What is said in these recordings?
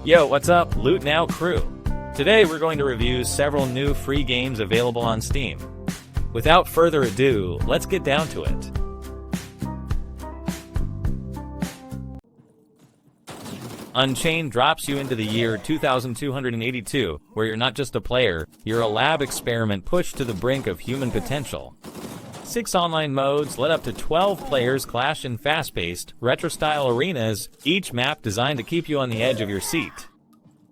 Yo, what's up, Loot Now crew? Today we're going to review several new free games available on Steam. Without further ado, let's get down to it. Unchained drops you into the year 2282, where you're not just a player, you're a lab experiment pushed to the brink of human potential. 6 online modes let up to 12 players clash in fast-paced, retro-style arenas, each map designed to keep you on the edge of your seat.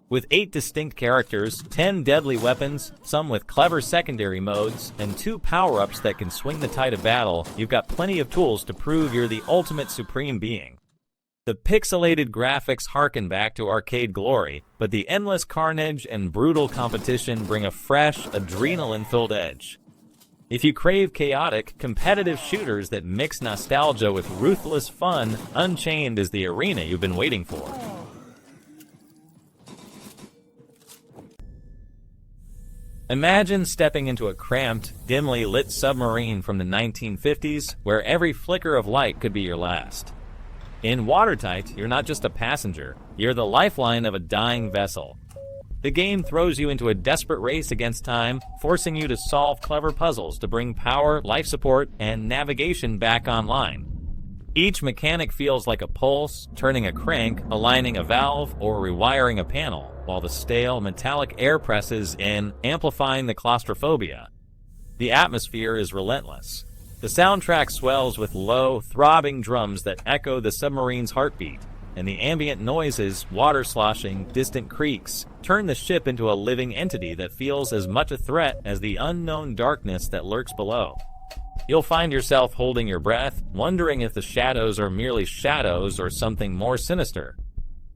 With 8 distinct characters, 10 deadly weapons, some with clever secondary modes, and 2 power-ups that can swing the tide of battle, you've got plenty of tools to prove you're the ultimate supreme being. The pixelated graphics harken back to arcade glory, but the endless carnage and brutal competition bring a fresh, adrenaline-filled edge. If you crave chaotic, competitive shooters that mix nostalgia with ruthless fun, Unchained is the arena you've been waiting for. Imagine stepping into a cramped, dimly lit submarine from the 1950s, where every flicker of light could be your last. In Watertight, you're not just a passenger, you're the lifeline of a dying vessel. The game throws you into a desperate race against time, forcing you to solve clever puzzles to bring power, life support, and navigation back online. Each mechanic feels like a pulse, turning a crank, aligning a valve, or rewiring a panel, while the stale, metallic air presses in, amplifying the claustrophobia. The atmosphere is relentless. The soundtrack swells with low, throbbing drums that echo the submarine's heartbeat, and the ambient noises, water sloshing, distant creaks, turn the ship into a living entity that feels as much a threat as the unknown darkness that lurks below. You'll find yourself holding your breath, wondering if the shadows are merely shadows or something more sinister.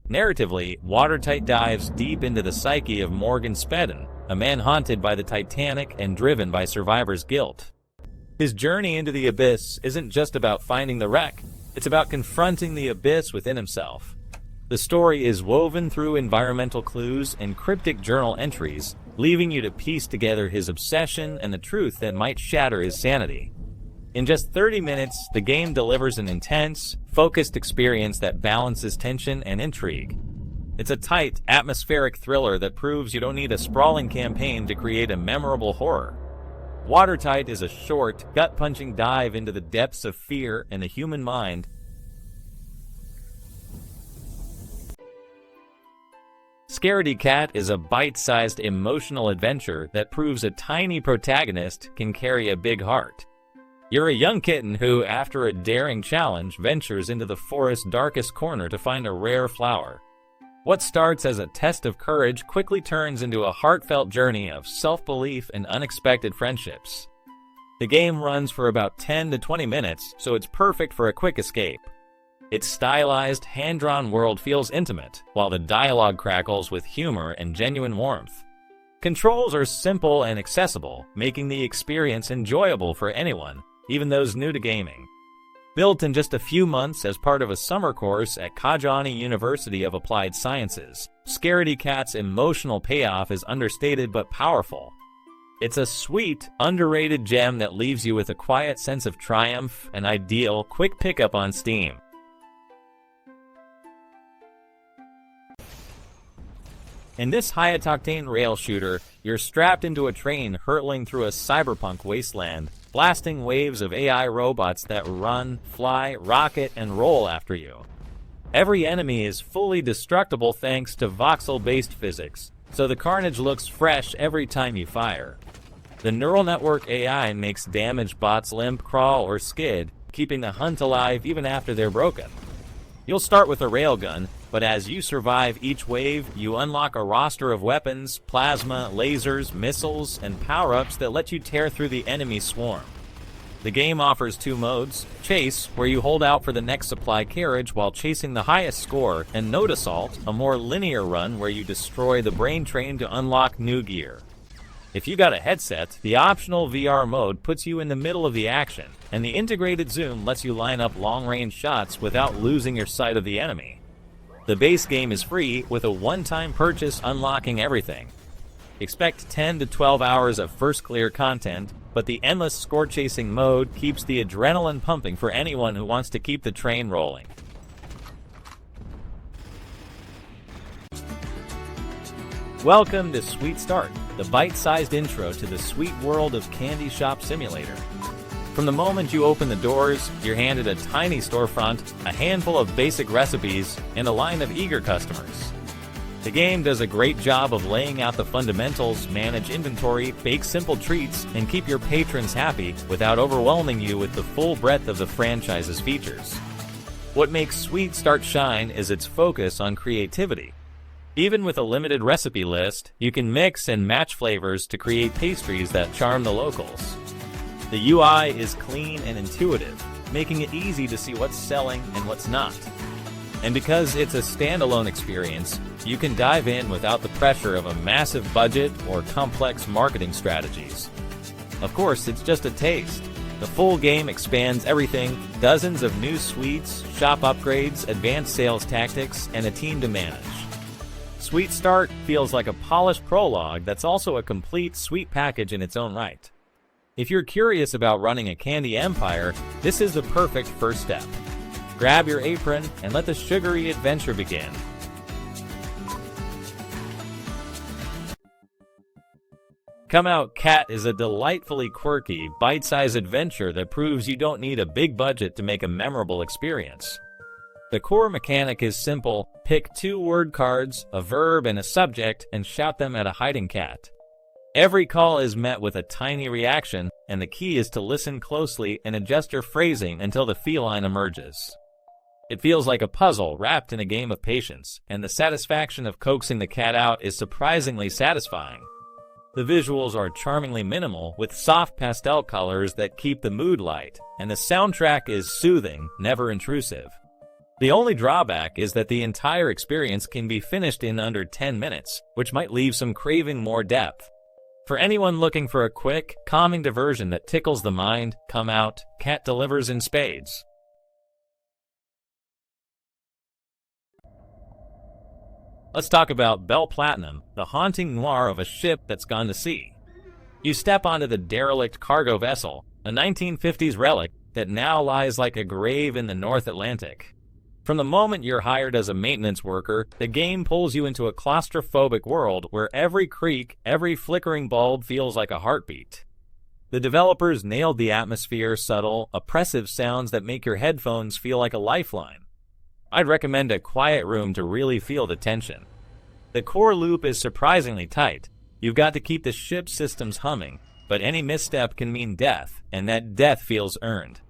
Narratively, Watertight dives deep into the psyche of Morgan Spedden, a man haunted by the Titanic and driven by survivor's guilt. His journey into the abyss isn't just about finding the wreck, it's about confronting the abyss within himself. The story is woven through environmental clues and cryptic journal entries, leaving you to piece together his obsession and the truth that might shatter his sanity. In just 30 minutes, the game delivers an intense, focused experience that balances tension and intrigue. It's a tight, atmospheric thriller that proves you don't need a sprawling campaign to create a memorable horror. Watertight is a short, gut-punching dive into the depths of fear and the human mind. Scaredy Cat is a bite-sized emotional adventure that proves a tiny protagonist can carry a big heart. You're a young kitten who, after a daring challenge, ventures into the forest's darkest corner to find a rare flower. What starts as a test of courage quickly turns into a heartfelt journey of self-belief and unexpected friendships. The game runs for about 10 to 20 minutes, so it's perfect for a quick escape. Its stylized, hand-drawn world feels intimate, while the dialogue crackles with humor and genuine warmth. Controls are simple and accessible, making the experience enjoyable for anyone, even those new to gaming. Built in just a few months as part of a summer course at Kajani University of Applied Sciences, Scaredy Cat's emotional payoff is understated but powerful. It's a sweet, underrated gem that leaves you with a quiet sense of triumph, an ideal, quick pickup on Steam. In this high-octane rail shooter, you're strapped into a train hurtling through a cyberpunk wasteland, blasting waves of AI robots that run, fly, rocket, and roll after you. Every enemy is fully destructible thanks to voxel-based physics, so the carnage looks fresh every time you fire. The neural network AI makes damaged bots limp, crawl, or skid, keeping the hunt alive even after they're broken. You'll start with a railgun, but as you survive each wave, you unlock a roster of weapons, plasma, lasers, missiles, and power-ups that let you tear through the enemy swarm. The game offers 2 modes: Chase, where you hold out for the next supply carriage while chasing the highest score, and Node Assault, a more linear run where you destroy the brain train to unlock new gear. If you got a headset, the optional VR mode puts you in the middle of the action, and the integrated zoom lets you line up long-range shots without losing your sight of the enemy. The base game is free, with a one-time purchase unlocking everything. Expect 10 to 12 hours of first clear content, but the endless score-chasing mode keeps the adrenaline pumping for anyone who wants to keep the train rolling. Welcome to Sweet Start, the bite-sized intro to the sweet world of Candy Shop Simulator. From the moment you open the doors, you're handed a tiny storefront, a handful of basic recipes, and a line of eager customers. The game does a great job of laying out the fundamentals, manage inventory, bake simple treats, and keep your patrons happy without overwhelming you with the full breadth of the franchise's features. What makes Sweet Start shine is its focus on creativity. Even with a limited recipe list, you can mix and match flavors to create pastries that charm the locals. The UI is clean and intuitive, making it easy to see what's selling and what's not. And because it's a standalone experience, you can dive in without the pressure of a massive budget or complex marketing strategies. Of course, it's just a taste. The full game expands everything, dozens of new sweets, shop upgrades, advanced sales tactics, and a team to manage. Sweet Start feels like a polished prologue that's also a complete sweet package in its own right. If you're curious about running a candy empire, this is the perfect first step. Grab your apron and let the sugary adventure begin. Come Out Cat is a delightfully quirky, bite-sized adventure that proves you don't need a big budget to make a memorable experience. The core mechanic is simple: pick 2 word cards, a verb and a subject, and shout them at a hiding cat. Every call is met with a tiny reaction, and the key is to listen closely and adjust your phrasing until the feline emerges. It feels like a puzzle wrapped in a game of patience, and the satisfaction of coaxing the cat out is surprisingly satisfying. The visuals are charmingly minimal, with soft pastel colors that keep the mood light, and the soundtrack is soothing, never intrusive. The only drawback is that the entire experience can be finished in under 10 minutes, which might leave some craving more depth. For anyone looking for a quick, calming diversion that tickles the mind, Come Out Cat delivers in spades. Let's talk about Belle Platinum, the haunting noir of a ship that's gone to sea. You step onto the derelict cargo vessel, a 1950s relic that now lies like a grave in the North Atlantic. From the moment you're hired as a maintenance worker, the game pulls you into a claustrophobic world where every creak, every flickering bulb feels like a heartbeat. The developers nailed the atmosphere, subtle, oppressive sounds that make your headphones feel like a lifeline. I'd recommend a quiet room to really feel the tension. The core loop is surprisingly tight. You've got to keep the ship's systems humming, but any misstep can mean death, and that death feels earned.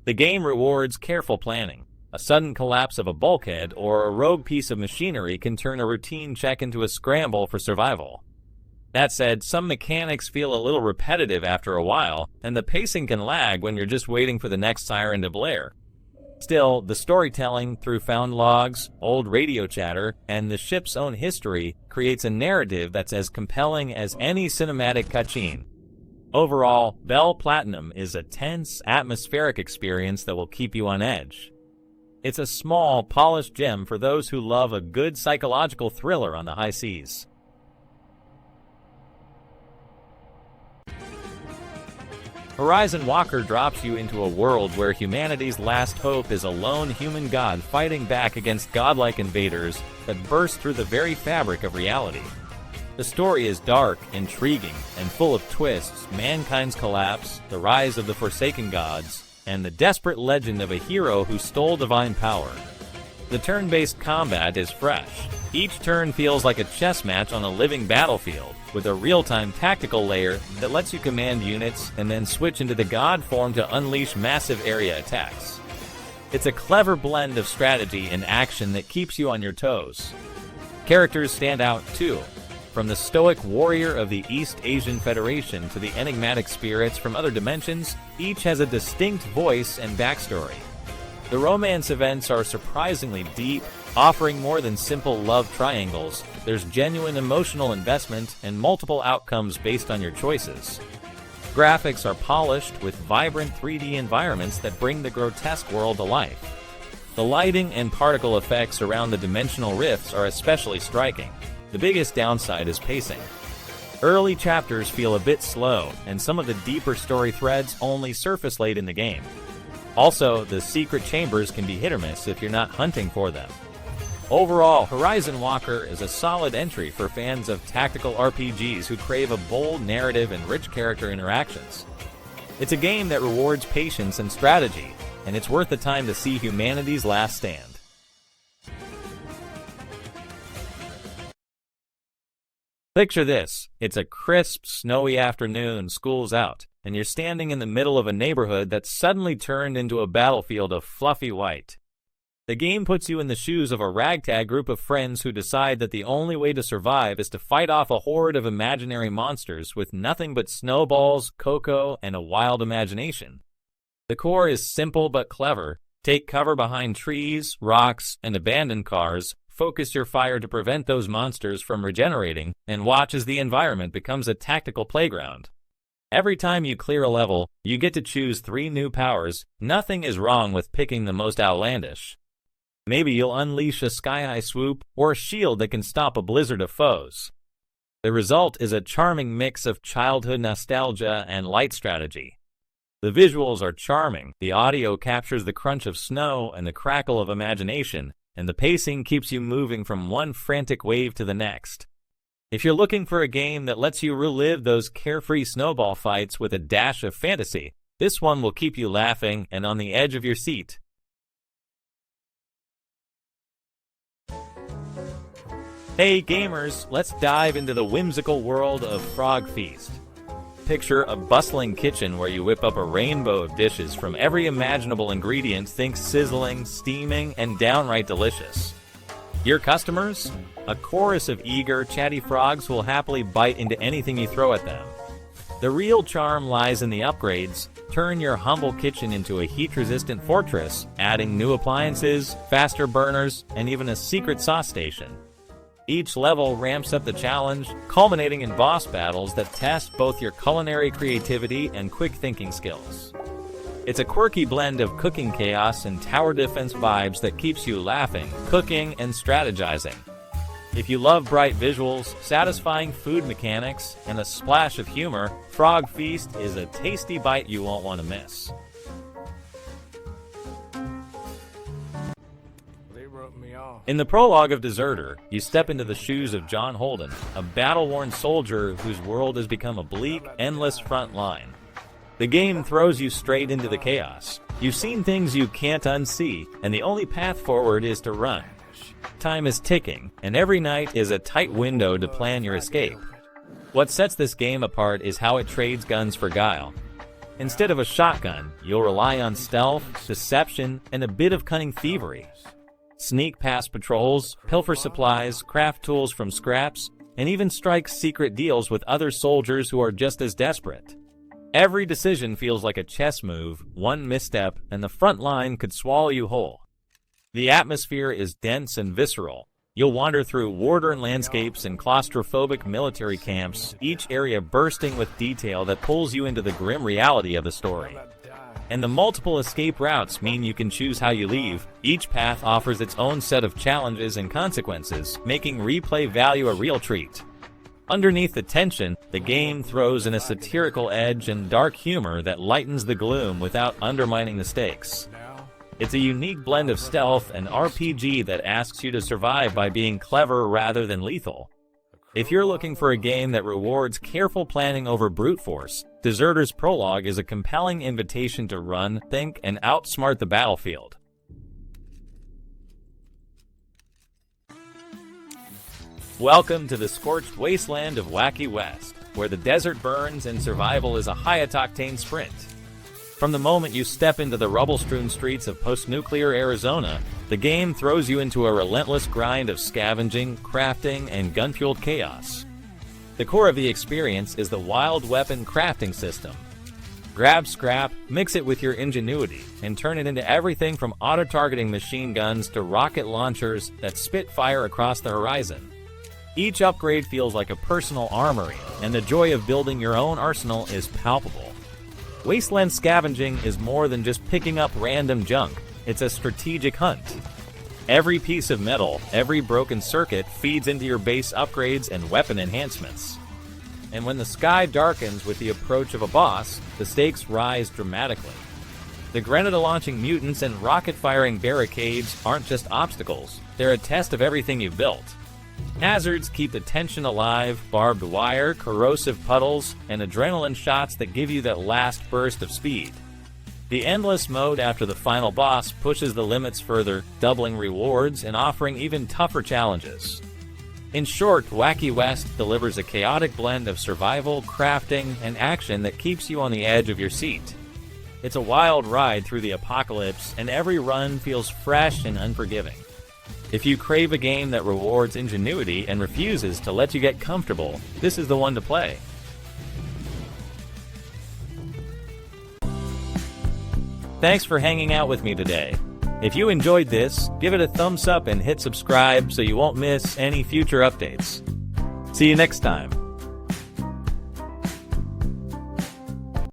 The game rewards careful planning. A sudden collapse of a bulkhead or a rogue piece of machinery can turn a routine check into a scramble for survival. That said, some mechanics feel a little repetitive after a while, and the pacing can lag when you're just waiting for the next siren to blare. Still, the storytelling through found logs, old radio chatter, and the ship's own history creates a narrative that's as compelling as any cinematic cutscene. Overall, Belle Platinum is a tense, atmospheric experience that will keep you on edge. It's a small, polished gem for those who love a good psychological thriller on the high seas. Horizon Walker drops you into a world where humanity's last hope is a lone human god fighting back against godlike invaders that burst through the very fabric of reality. The story is dark, intriguing, and full of twists: mankind's collapse, the rise of the Forsaken Gods, and the desperate legend of a hero who stole divine power. The turn-based combat is fresh. Each turn feels like a chess match on a living battlefield, with a real-time tactical layer that lets you command units and then switch into the god form to unleash massive area attacks. It's a clever blend of strategy and action that keeps you on your toes. Characters stand out too. From the stoic warrior of the East Asian Federation to the enigmatic spirits from other dimensions, each has a distinct voice and backstory. The romance events are surprisingly deep, offering more than simple love triangles. There's genuine emotional investment and multiple outcomes based on your choices. Graphics are polished with vibrant 3D environments that bring the grotesque world to life. The lighting and particle effects around the dimensional rifts are especially striking. The biggest downside is pacing. Early chapters feel a bit slow, and some of the deeper story threads only surface late in the game. Also, the secret chambers can be hit or miss if you're not hunting for them. Overall, Horizon Walker is a solid entry for fans of tactical RPGs who crave a bold narrative and rich character interactions. It's a game that rewards patience and strategy, and it's worth the time to see humanity's last stand. Picture this. It's a crisp, snowy afternoon, school's out, and you're standing in the middle of a neighborhood that's suddenly turned into a battlefield of fluffy white. The game puts you in the shoes of a ragtag group of friends who decide that the only way to survive is to fight off a horde of imaginary monsters with nothing but snowballs, cocoa, and a wild imagination. The core is simple but clever. Take cover behind trees, rocks, and abandoned cars, focus your fire to prevent those monsters from regenerating, and watch as the environment becomes a tactical playground. Every time you clear a level, you get to choose 3 new powers. Nothing is wrong with picking the most outlandish. Maybe you'll unleash a sky-high swoop or a shield that can stop a blizzard of foes. The result is a charming mix of childhood nostalgia and light strategy. The visuals are charming, the audio captures the crunch of snow and the crackle of imagination, and the pacing keeps you moving from one frantic wave to the next. If you're looking for a game that lets you relive those carefree snowball fights with a dash of fantasy, this one will keep you laughing and on the edge of your seat. Hey gamers, let's dive into the whimsical world of Frog Feast. Picture a bustling kitchen where you whip up a rainbow of dishes from every imaginable ingredient. Think sizzling, steaming, and downright delicious. Your customers? A chorus of eager, chatty frogs who will happily bite into anything you throw at them. The real charm lies in the upgrades. Turn your humble kitchen into a heat-resistant fortress, adding new appliances, faster burners, and even a secret sauce station. Each level ramps up the challenge, culminating in boss battles that test both your culinary creativity and quick thinking skills. It's a quirky blend of cooking chaos and tower defense vibes that keeps you laughing, cooking, and strategizing. If you love bright visuals, satisfying food mechanics, and a splash of humor, Frog Feast is a tasty bite you won't want to miss. In the prologue of Deserter, you step into the shoes of John Holden, a battle-worn soldier whose world has become a bleak, endless front line. The game throws you straight into the chaos. You've seen things you can't unsee, and the only path forward is to run. Time is ticking, and every night is a tight window to plan your escape. What sets this game apart is how it trades guns for guile. Instead of a shotgun, you'll rely on stealth, deception, and a bit of cunning thievery. Sneak past patrols, pilfer supplies, craft tools from scraps, and even strike secret deals with other soldiers who are just as desperate. Every decision feels like a chess move. One misstep, and the front line could swallow you whole. The atmosphere is dense and visceral. You'll wander through war-torn landscapes and claustrophobic military camps, each area bursting with detail that pulls you into the grim reality of the story. And the multiple escape routes mean you can choose how you leave. Each path offers its own set of challenges and consequences, making replay value a real treat. Underneath the tension, the game throws in a satirical edge and dark humor that lightens the gloom without undermining the stakes. It's a unique blend of stealth and RPG that asks you to survive by being clever rather than lethal. If you're looking for a game that rewards careful planning over brute force, Deserter's Prologue is a compelling invitation to run, think, and outsmart the battlefield. Welcome to the scorched wasteland of Wacky West, where the desert burns and survival is a high-octane sprint. From the moment you step into the rubble-strewn streets of post-nuclear Arizona, the game throws you into a relentless grind of scavenging, crafting, and gun-fueled chaos. The core of the experience is the wild weapon crafting system. Grab scrap, mix it with your ingenuity, and turn it into everything from auto-targeting machine guns to rocket launchers that spit fire across the horizon. Each upgrade feels like a personal armory, and the joy of building your own arsenal is palpable. Wasteland scavenging is more than just picking up random junk. It's a strategic hunt. Every piece of metal, every broken circuit feeds into your base upgrades and weapon enhancements. And when the sky darkens with the approach of a boss, the stakes rise dramatically. The grenade-launching mutants and rocket-firing barricades aren't just obstacles, they're a test of everything you've built. Hazards keep the tension alive, barbed wire, corrosive puddles, and adrenaline shots that give you that last burst of speed. The endless mode after the final boss pushes the limits further, doubling rewards and offering even tougher challenges. In short, Wacky West delivers a chaotic blend of survival, crafting, and action that keeps you on the edge of your seat. It's a wild ride through the apocalypse, and every run feels fresh and unforgiving. If you crave a game that rewards ingenuity and refuses to let you get comfortable, this is the one to play. Thanks for hanging out with me today. If you enjoyed this, give it a thumbs up and hit subscribe so you won't miss any future updates. See you next time.